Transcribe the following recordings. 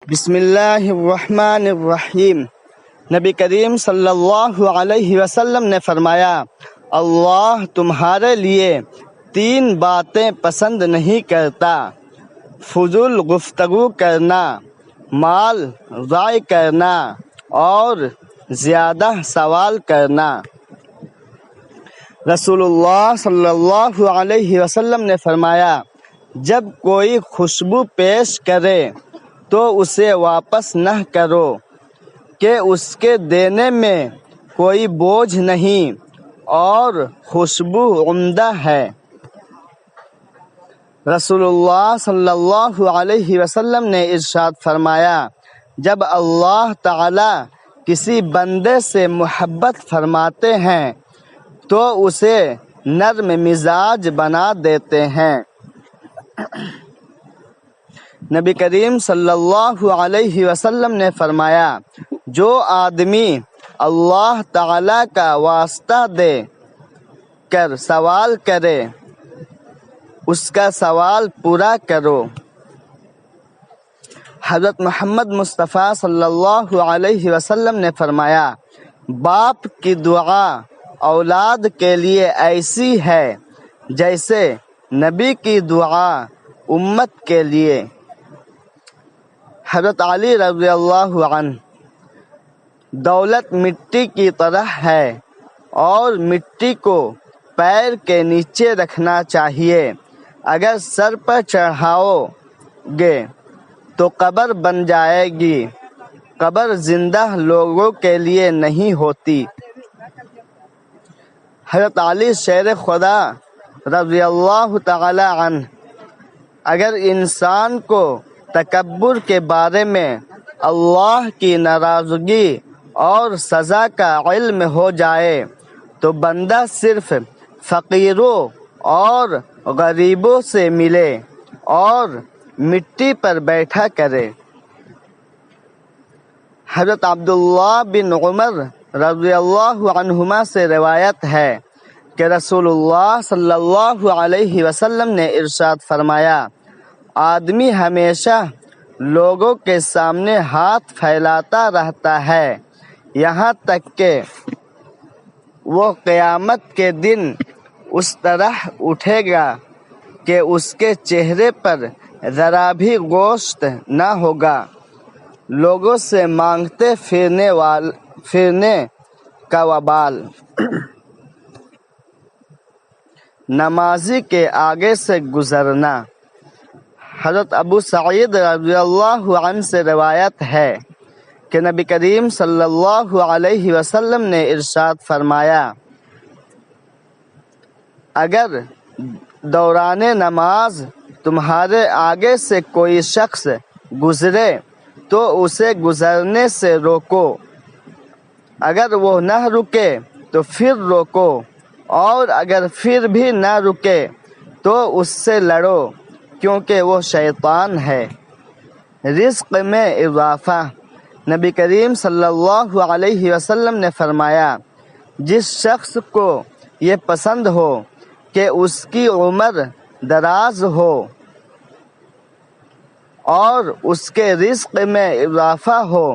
بسم اللہ الرحمن الرحیم۔ نبی کریم صلی اللہ علیہ وسلم نے فرمایا، اللہ تمہارے لیے 3 باتیں پسند نہیں کرتا: فضول گفتگو کرنا، مال ضائع کرنا اور زیادہ سوال کرنا۔ رسول اللہ صلی اللہ علیہ وسلم نے فرمایا، جب کوئی خوشبو پیش کرے تو اسے واپس نہ کرو کہ اس کے دینے میں کوئی بوجھ نہیں اور خوشبو عمدہ ہے۔ رسول اللہ صلی اللہ علیہ وسلم نے ارشاد فرمایا، جب اللہ تعالی کسی بندے سے محبت فرماتے ہیں تو اسے نرم مزاج بنا دیتے ہیں۔ نبی کریم صلی اللہ علیہ وسلم نے فرمایا، جو آدمی اللہ تعالی کا واسطہ دے کر سوال کرے اس کا سوال پورا کرو۔ حضرت محمد مصطفیٰ صلی اللہ علیہ وسلم نے فرمایا، باپ کی دعا اولاد کے لیے ایسی ہے جیسے نبی کی دعا امت کے لیے۔ حضرت علی رضی اللہ عنہ، دولت مٹی کی طرح ہے اور مٹی کو پیر کے نیچے رکھنا چاہیے۔ اگر سر پر چڑھاؤ گے تو قبر بن جائے گی۔ قبر زندہ لوگوں کے لیے نہیں ہوتی۔ حضرت علی شیر خدا رضی اللہ تعالی عنہ، اگر انسان کو تکبر کے بارے میں اللہ کی ناراضگی اور سزا کا علم ہو جائے تو بندہ صرف فقیروں اور غریبوں سے ملے اور مٹی پر بیٹھا کرے۔ حضرت عبداللہ بن عمر رضی اللہ عنہما سے روایت ہے کہ رسول اللہ صلی اللہ علیہ وسلم نے ارشاد فرمایا، آدمی ہمیشہ لوگوں کے سامنے ہاتھ پھیلاتا رہتا ہے یہاں تک کہ وہ قیامت کے دن اس طرح اٹھے گا کہ اس کے چہرے پر ذرا بھی گوشت نہ ہوگا۔ لوگوں سے مانگتے پھرنے کا وبال۔ نمازی کے آگے سے گزرنا۔ حضرت ابو سعید رضی اللہ عنہ سے روایت ہے کہ نبی کریم صلی اللہ علیہ وسلم نے ارشاد فرمایا، اگر دوران نماز تمہارے آگے سے کوئی شخص گزرے تو اسے گزرنے سے روکو، اگر وہ نہ رکے تو پھر روکو، اور اگر پھر بھی نہ رکے تو اس سے لڑو کیونکہ وہ شیطان ہے۔ رزق میں اضافہ۔ نبی کریم صلی اللہ علیہ وسلم نے فرمایا، جس شخص کو یہ پسند ہو کہ اس کی عمر دراز ہو اور اس کے رزق میں اضافہ ہو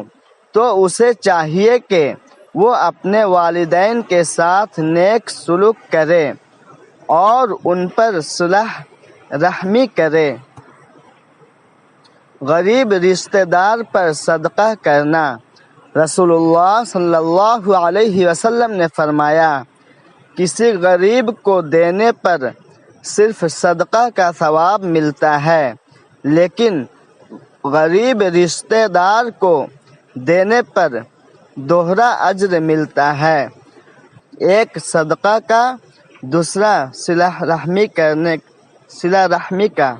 تو اسے چاہیے کہ وہ اپنے والدین کے ساتھ نیک سلوک کرے اور ان پر صلح رحمی کرے۔ غریب رشتہ دار پر صدقہ کرنا۔ رسول اللہ صلی اللہ علیہ وسلم نے فرمایا، کسی غریب کو دینے پر صرف صدقہ کا ثواب ملتا ہے، لیکن غریب رشتہ دار کو دینے پر دوہرا اجر ملتا ہے، ایک صدقہ کا، دوسرا صلہ رحمی کا۔